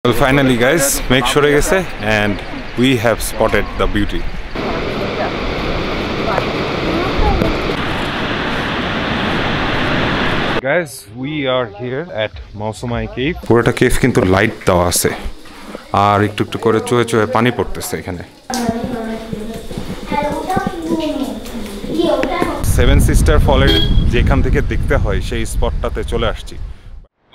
Well, finally guys, make sure গেছে and we have spotted the beauty. Guys, we are here at Mawsmai cave. পুরোটা cave কিন্তু light দেওয়া আছে আর একটু একটু করে চুয়ে চুয়ে পানি পড়তেছে এখানে। সেভেন সিস্টার ফলের যেখান থেকে দেখতে হয় সেই স্পটটাতে চলে আসছি।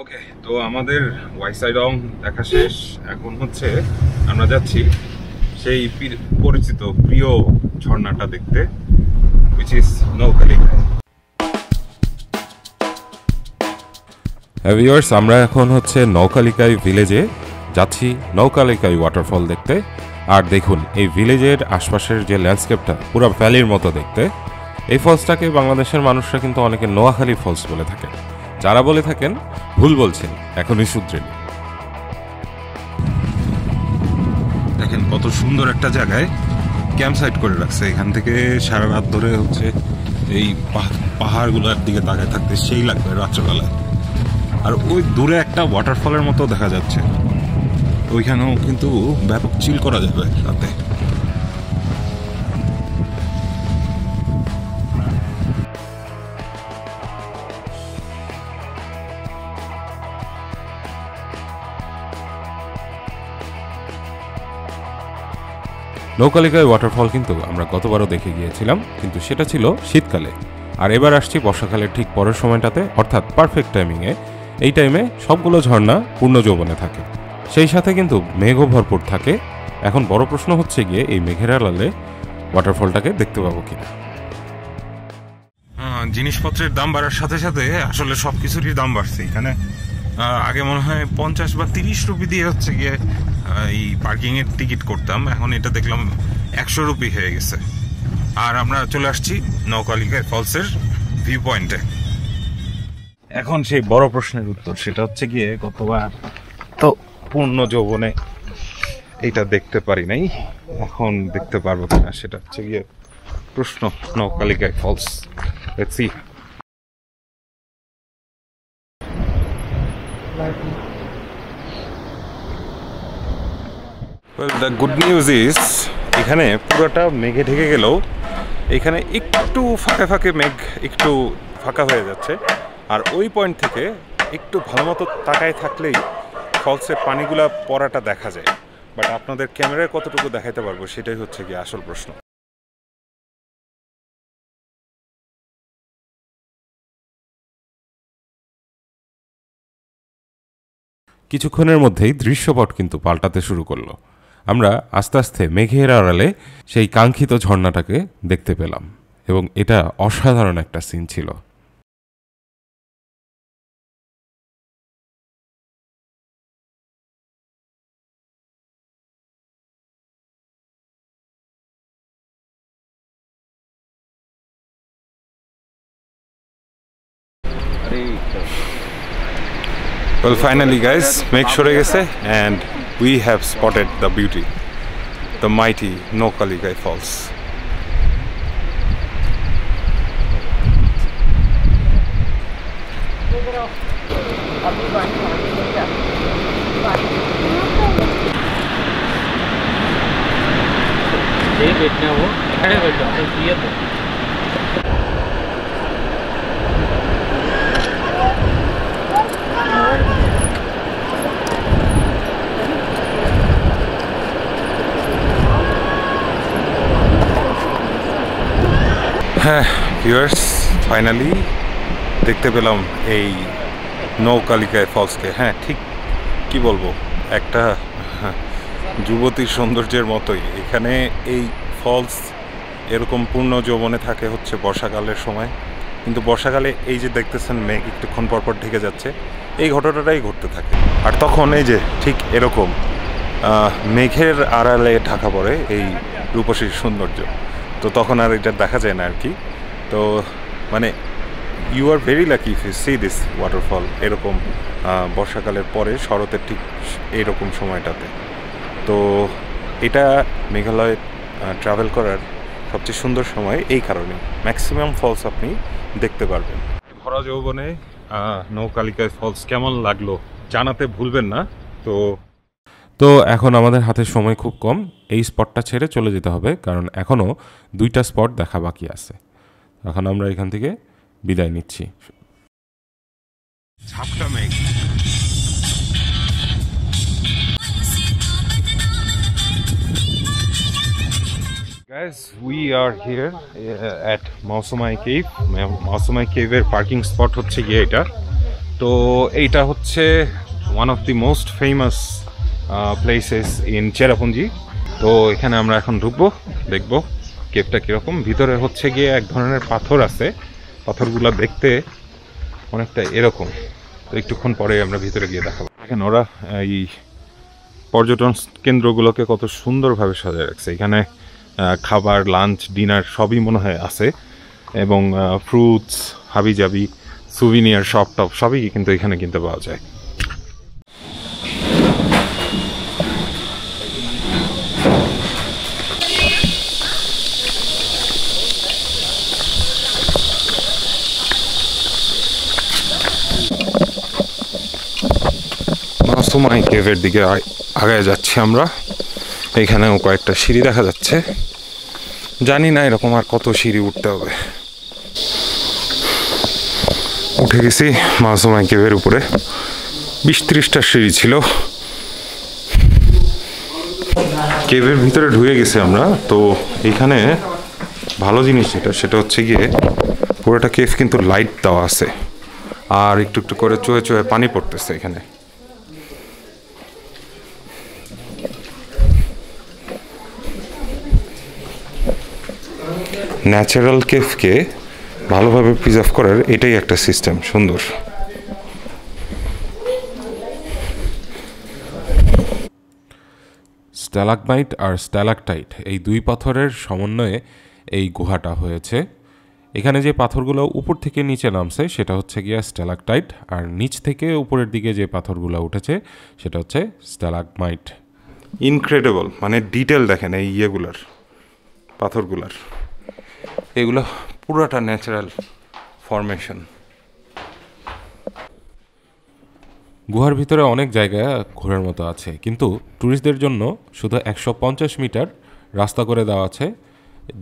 ওকে, তো আমাদের ওয়াইসাইডং দেখা শেষ। এখন হচ্ছে আমরা যাচ্ছি সেই পরিচিত প্রিয় ঝর্ণাটা দেখতে, which is Nohkalikai. ভিউয়ার্স, আমরা এখন হচ্ছে নৌকালিকাই ভিলেজে যাচ্ছি নৌকালিকাই ওয়াটারফল দেখতে। আর দেখুন এই ভিলেজের আশপাশের যে ল্যান্ডস্কেপটা পুরো ভ্যালির মতো দেখতে। এই ফলসটাকে বাংলাদেশের মানুষরা কিন্তু অনেকে নোয়াখালী ফলস বলে থাকেন। যারা বলে থাকেন ভুল বলছেন, এখনই শুধরেনি। দেখেন কত সুন্দর একটা জায়গায় ক্যাম্প সাইট করে রাখছে। এখান থেকে সারা রাত ধরে হচ্ছে এই পাহাড়গুলোর দিকে তাকায় থাকতে সেই লাগবে রাত্রেবেলায়। আর ওই দূরে একটা ওয়াটারফলের মতো দেখা যাচ্ছে, ওইখানেও কিন্তু ব্যাপক চিল করা যাবে রাতে। নৌকালিকায় ওয়াটারফল কিন্তু আমরা গতবারও দেখে গিয়েছিলাম, কিন্তু সেটা ছিল শীতকালে। আর এবার আসছি বর্ষাকালের ঠিক পরের সময়টাতে, অর্থাৎ পারফেক্ট টাইমিংয়ে। এই টাইমে সবগুলো ঝর্ণা পূর্ণ যৌবনে থাকে, সেই সাথে কিন্তু মেঘও ভরপুর থাকে। এখন বড় প্রশ্ন হচ্ছে গিয়ে এই মেঘের আড়ালে ওয়াটারফলটাকে দেখতে পাবো কিনা। জিনিসপত্রের দাম বাড়ার সাথে সাথে আসলে সবকিছুরই দাম বাড়ছে এখানে। আগে মনে হয় 50 বা 30 রুপি দিয়ে হচ্ছে গিয়ে এই পার্কিং এর টিকিট করতাম, এখন এটা দেখলাম 100 রুপি হয়ে গেছে। আর আমরা চলে আসছি নৌকালিকাই ফলসের ভিউ পয়েন্টে। এখন সেই বড় প্রশ্নের উত্তর, সেটা হচ্ছে গিয়ে গতবার তো পূর্ণ যৌবনে এইটা দেখতে পারি নাই, এখন দেখতে পারবো কিনা সেটা হচ্ছে গিয়ে প্রশ্ন। নৌকালিকাই false, let's see. Well, the good news is এখানে পুরোটা মেঘে ঢেকে গেলেও এখানে একটু ফাঁকে ফাঁকে মেঘ একটু ফাঁকা হয়ে যাচ্ছে। আর ওই পয়েন্ট থেকে একটু ভালো মতো তাকায় থাকলেই ফলসের পানিগুলা পড়াটা দেখা যায়। বাট আপনাদের ক্যামেরায় কতটুকু দেখাইতে পারবো সেটাই হচ্ছে কি আসল প্রশ্ন। কিছুক্ষণের মধ্যেই দৃশ্যপট কিন্তু পাল্টাতে শুরু করলো। আমরা আস্তে আস্তে মেঘের আড়ালে সেই কাঙ্ক্ষিত ঝর্ণাটাকে দেখতে পেলাম, এবং এটা অসাধারণ একটা সিন ছিল। Well, finally guys, make sure গেছে and we have spotted the beauty, the mighty Nohkalikai Falls. হ্যাঁ ভিউয়ার্স, ফাইনালি দেখতে পেলাম এই নৌকালিকায় ফলসকে। হ্যাঁ, ঠিক কি বলবো, একটা যুবতীর সৌন্দর্যের মতোই। এখানে এই ফলস এরকম পূর্ণ যৌবনে থাকে হচ্ছে বর্ষাকালের সময়, কিন্তু বর্ষাকালে এই যে দেখতেছেন মেঘ একটুক্ষণ পরপর ঢেকে যাচ্ছে, এই ঘটনাটাই ঘটতে থাকে। আর তখন এই যে ঠিক এরকম মেঘের আড়ালে ঢাকা পড়ে এই রূপসীর সৌন্দর্য, তো তখন আর এটা দেখা যায় না আর কি। তো মানে you are very lucky if you see this waterfall এরকম বর্ষাকালের পরে শরতের ঠিক এইরকম সময়টাতে। তো এটা মেঘালয় ট্রাভেল করার সবচেয়ে সুন্দর সময় এই কারণে, ম্যাক্সিমাম ফলস আপনি দেখতে পারবেন। ভরা যৌবনে নৌকালিকায় ফলস কেমন লাগলো জানাতে ভুলবেন না। তো তো এখন আমাদের হাতে সময় খুব কম, এই স্পটটা ছেড়ে চলে যেতে হবে, কারণ এখনও 2টা স্পট দেখা বাকি আছে। এখন আমরা এখান থেকে বিদায় নিচ্ছি। Guys, we are here at Mawsmai Cave. Mawsmai Cave এর পার্কিং স্পট হচ্ছে গিয়ে এটা। তো এইটা হচ্ছে one of the most famous places in Cherrapunji. তো এখানে আমরা এখন ঢুকবো, দেখবো কেভটা কীরকম। ভিতরে হচ্ছে গিয়ে এক ধরনের পাথর আছে, পাথরগুলো দেখতে অনেকটা এরকম। তো একটুক্ষণ পরে আমরা ভিতরে গিয়ে দেখাবো। দেখেন ওরা এই পর্যটন কেন্দ্রগুলোকে কত সুন্দরভাবে সাজিয়ে রাখছে। এখানে খাবার, লাঞ্চ, ডিনার সবই মনে হয় আছে, এবং ফ্রুটস, হাবিজাবি, সুভিনিয়ার শপ টপ সবই কিন্তু এখানে কিনতে পাওয়া যায়। মাওসমাই কেভের দিকে আগায় যাচ্ছি আমরা। এখানেও কয়েকটা সিঁড়ি দেখা যাচ্ছে, জানি না এরকম আর কত সিঁড়ি উঠতে হবে। উঠে গেছি মাওসমাই কেভের উপরে, 20-30টা সিঁড়ি ছিল। কেভের ভিতরে ঢুকে গেছি আমরা। তো এইখানে ভালো জিনিস সেটা হচ্ছে গিয়ে পুরোটা কেভ কিন্তু লাইট দেওয়া আছে, আর একটু একটু করে চোয়ে চোয়ে পানি পড়তেছে এখানে। ন্যাচারাল কেভকে ভালোভাবে প্রিজার্ভ করার এটাই একটা সিস্টেম, সুন্দর। স্ট্যালাগমাইট আর স্ট্যালাকটাইট এই 2 পাথরের সমন্বয়ে এই গুহাটা হয়েছে। এখানে যে পাথরগুলো উপর থেকে নিচে নামছে সেটা হচ্ছে গিয়া স্ট্যালাকটাইট, আর নিচ থেকে উপরের দিকে যে পাথরগুলো উঠেছে সেটা হচ্ছে স্ট্যালাগমাইট। ইনক্রেডিবল, মানে ডিটেল দেখেন এই ইয়েগুলার, পাথরগুলার, এগুলো পুরোটা ন্যাচারাল ফরমেশন। গুহার ভিতরে অনেক জায়গা ঘোরার মতো আছে, কিন্তু ট্যুরিস্টদের জন্য শুধু 150 মিটার রাস্তা করে দেওয়া আছে,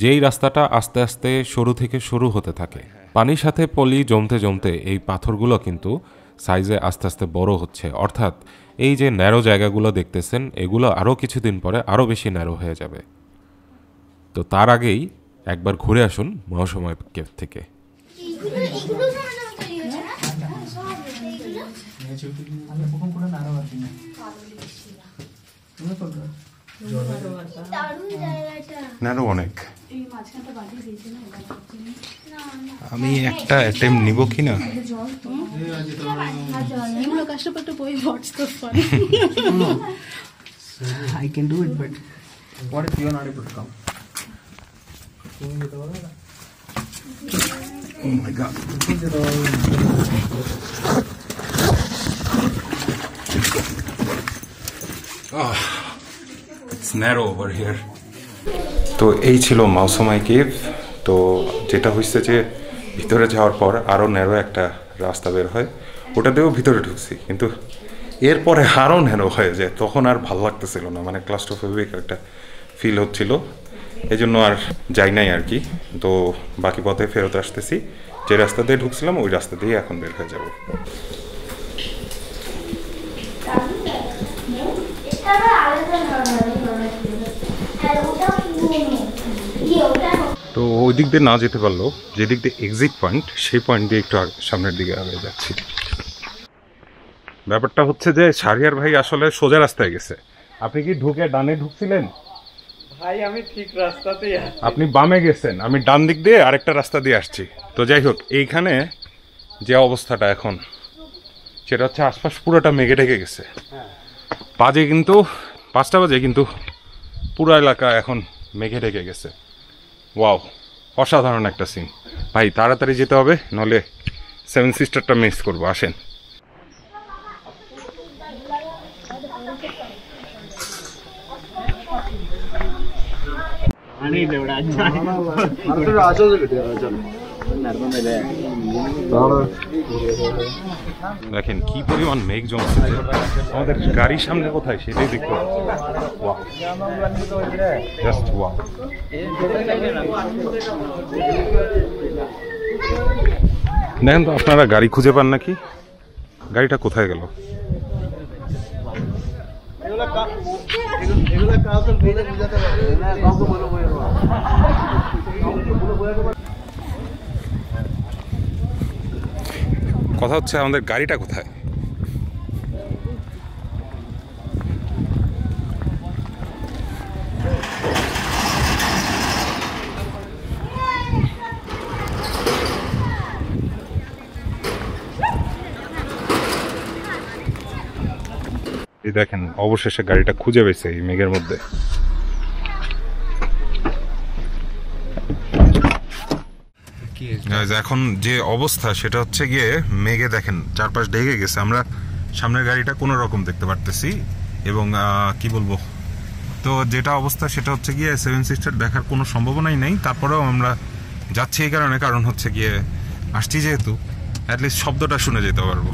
যেই রাস্তাটা আস্তে আস্তে সরু থেকে সরু হতে থাকে। পানির সাথে পলি জমতে জমতে এই পাথরগুলো কিন্তু সাইজে আস্তে আস্তে বড় হচ্ছে, অর্থাৎ এই যে ন্যারো জায়গাগুলো দেখতেছেন এগুলো আরও কিছুদিন পরে আরও বেশি ন্যারো হয়ে যাবে। তো তার আগেই একবার ঘুরে আসুন মাওসমাই কেভ থেকে। অনেক আমি একটা অ্যাটেম্প নিব কি না? I can do it, but what if you are not able to come? Oh my god. Oh, it's narrow over here. তো এই ছিল মাওসমাই কেভ। তো যেটা হচ্ছে যে ভিতরে যাওয়ার পর আরও ন্যারো একটা রাস্তা বের হয়, ওটাতেও ভিতরে ঢুকছি, কিন্তু এরপরে আরও ন্যারো হয়ে যায়, তখন আর ভালো লাগতেছিল না, মানে ক্লাস্ট্রোফোবিক একটা ফিল হচ্ছিল, এই জন্য আর যাই নাই আর কি। তো বাকি পথে ফেরত আসতেছি, যে রাস্তা দিয়ে ঢুকছিলাম ওই রাস্তা দিয়ে এখন বের হয়ে যাব। তো ওই দিক দিয়ে না যেতে পারলো, যে দিক দিয়ে এক্সিট পয়েন্ট সেই পয়েন্ট দিয়ে একটু সামনের দিকে আগে যাচ্ছি। ব্যাপারটা হচ্ছে যে শাহরিয়ার ভাই আসলে সোজা রাস্তায় গেছে। আপনি কি ঢুকে ডানে ঢুকছিলেন? ভাই আমি ঠিক রাস্তাতেই আছি। আপনি বামে গেছেন, আমি ডান দিক দিয়ে আরেকটা রাস্তা দিয়ে আসছি। তো যাই হোক, এইখানে যে অবস্থাটা এখন, সেটা হচ্ছে আশপাশ পুরোটা মেঘে ঢেকে গেছে। বাজে কিন্তু 5টা বাজে, কিন্তু পুরো এলাকা এখন মেঘে ঢেকে গেছে। ওয়াও, অসাধারণ একটা সিন। ভাই তাড়াতাড়ি যেতে হবে, নলে 7 সিস্টারটা মিস করবো। আসেন। आणि तेवढा দেখেন কি পরিমাণ মেঘ জমছে, আমাদের গাড়ির সামনে কোথায় সেটাই দেখতে পাচ্ছি। Just wow. দেখেন তো আপনারা গাড়ি খুঁজে পান নাকি? গাড়িটা কোথায় গেল? কথা হচ্ছে আমাদের গাড়িটা কোথায়? এই দেখেন অবশেষে গাড়িটা খুঁজে পেয়েছে এই মেঘের মধ্যে। এখন যে অবস্থা সেটা হচ্ছে গিয়ে মেঘে দেখেন চারপাশ ঢেকে গেছে, আমরা সামনের গাড়িটা কোনো রকম দেখতে পারতেছি এবং কি বলবো, তো যেটা অবস্থা সেটা হচ্ছে গিয়ে 7 সিস্টার দেখার কোনো সম্ভাবনাই নেই। তারপরেও আমরা যাচ্ছি এই কারণ হচ্ছে গিয়ে আসছি যেহেতু অ্যাটলিস্ট শব্দটা শুনে যেতে পারবো।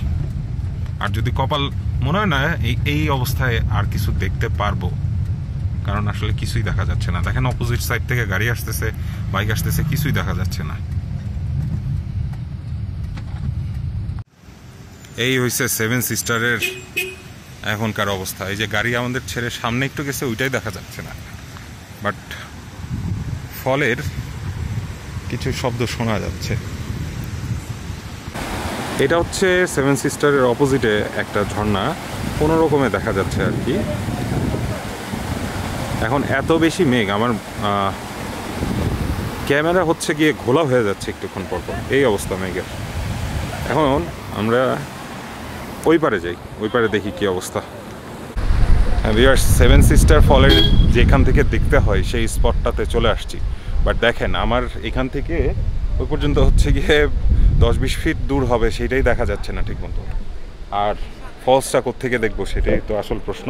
আর যদি কপাল মনে হয় না এই অবস্থায় আর কিছু দেখতে পারবো, কারণ আসলে কিছুই দেখা যাচ্ছে না। দেখেন অপোজিট সাইড থেকে গাড়ি আসতেছে, বাইক আসতেছে, কিছুই দেখা যাচ্ছে না। এই হয়েছে 7 সিস্টারের এখনকার অবস্থা। এই যে গাড়ি আমাদের ছেড়ে সামনে একটু গেছে, ওইটাই দেখা যাচ্ছে না, বাট ফলের কিছু শব্দ শোনা যাচ্ছে। এটা হচ্ছে 7 সিস্টারের অপোজিটে একটা ঝর্ণা, কোনো রকমে দেখা যাচ্ছে আর কি। এখন এত বেশি মেঘ, আমার ক্যামেরা হচ্ছে গিয়ে ঘোলা হয়ে যাচ্ছে একটুক্ষণ পর পর, এই অবস্থা মেঘের। এখন আমরা ওই পারে যাই, ওই পারে দেখি কি অবস্থা। ভিউয়ার্স, 7 সিস্টার ফলের যেখান থেকে দেখতে হয় সেই স্পটটাতে চলে আসছি, বাট দেখেন আমার এখান থেকে ওই পর্যন্ত হচ্ছে গিয়ে 10-20 ফিট দূর হবে, সেটাই দেখা যাচ্ছে না ঠিক মতো। আর ফলসটা কোত্থেকে দেখবো সেটাই তো আসল প্রশ্ন।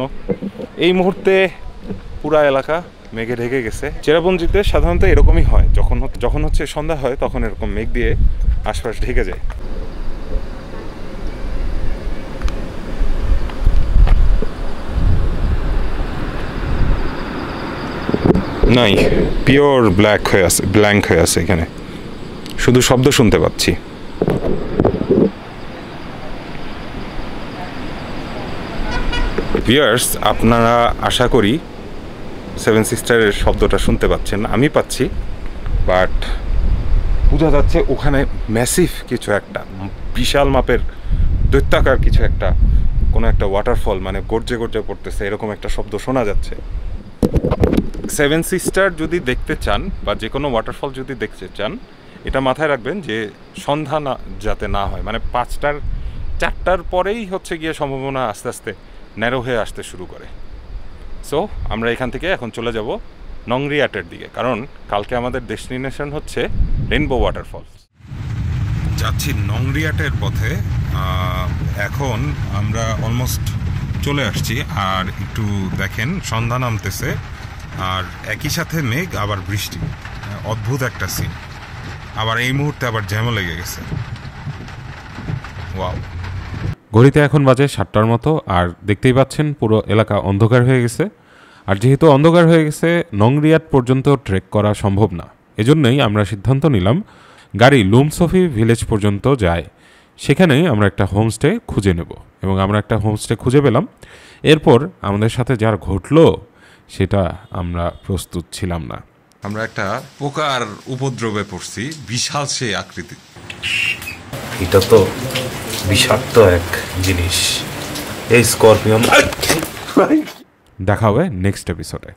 এই মুহূর্তে পুরা এলাকা মেঘে ঢেকে গেছে। চেরাপুঞ্জিতে সাধারণত এরকমই হয়, যখন হচ্ছে সন্ধ্যা হয় তখন এরকম মেঘ দিয়ে আশপাশ ঢেকে যায়। নাই, পিওর ব্ল্যাঙ্ক হয়ে আছে এখানে, শুধু শব্দ শুনতে পাচ্ছি। ভিউয়ার্স, আপনারা আশা করি 7 সিস্টারের শব্দটা শুনতে পাচ্ছেন, আমি পাচ্ছি, বাট বোঝা যাচ্ছে ওখানে ম্যাসিভ কিছু একটা, বিশাল মাপের দৈত্যাকার কিছু একটা, কোনো একটা ওয়াটারফল মানে গর্জে গর্জে পড়তেছে, এরকম একটা শব্দ শোনা যাচ্ছে। 7 সিস্টার যদি দেখতে চান বা যে কোনো ওয়াটারফল যদি দেখতে চান, এটা মাথায় রাখবেন যে সন্ধ্যা না যাতে না হয়, মানে 4টার পরেই হচ্ছে গিয়ে সম্ভাবনা আস্তে আস্তে ন্যারো হয়ে আসতে শুরু করে। সো আমরা এখান থেকে এখন চলে যাব নংরিয়াটের দিকে, কারণ কালকে আমাদের ডেস্টিনেশন হচ্ছে রেইনবো ওয়াটারফল। যাচ্ছি নংরিয়াটের পথে, এখন আমরা অলমোস্ট চলে আসছি। আর একটু দেখেন সন্ধ্যা নামতেছে, আর একই সাথে মেঘ আবার বৃষ্টি, অদ্ভুত একটা সিন। আবার এই মুহূর্তে আবার জ্যামও লেগে গেছে। ওয়াও। ঘড়িতে এখন বাজে 7টার মতো, আর দেখতেই পাচ্ছেন পুরো এলাকা অন্ধকার হয়ে গেছে। আর যেহেতু অন্ধকার হয়ে গেছে, নংরিয়াট পর্যন্ত ট্রেক করা সম্ভব না, এজন্যই আমরা সিদ্ধান্ত নিলাম গাড়ি লুমসফি ভিলেজ পর্যন্ত যায়, সেখানেই আমরা একটা হোমস্টে খুঁজে নেব। এবং আমরা একটা হোমস্টে খুঁজে পেলাম। এরপর আমাদের সাথে যার ঘটলো সেটা আমরা প্রস্তুত ছিলাম না। আমরা একটা পোকার উপদ্রবে পড়ছি, বিশাল সেই আকৃতি। এটা তো বিষাক্ত এক জিনিস, এই স্করপিয়ন। দেখা হবে নেক্সট এপিসোডে।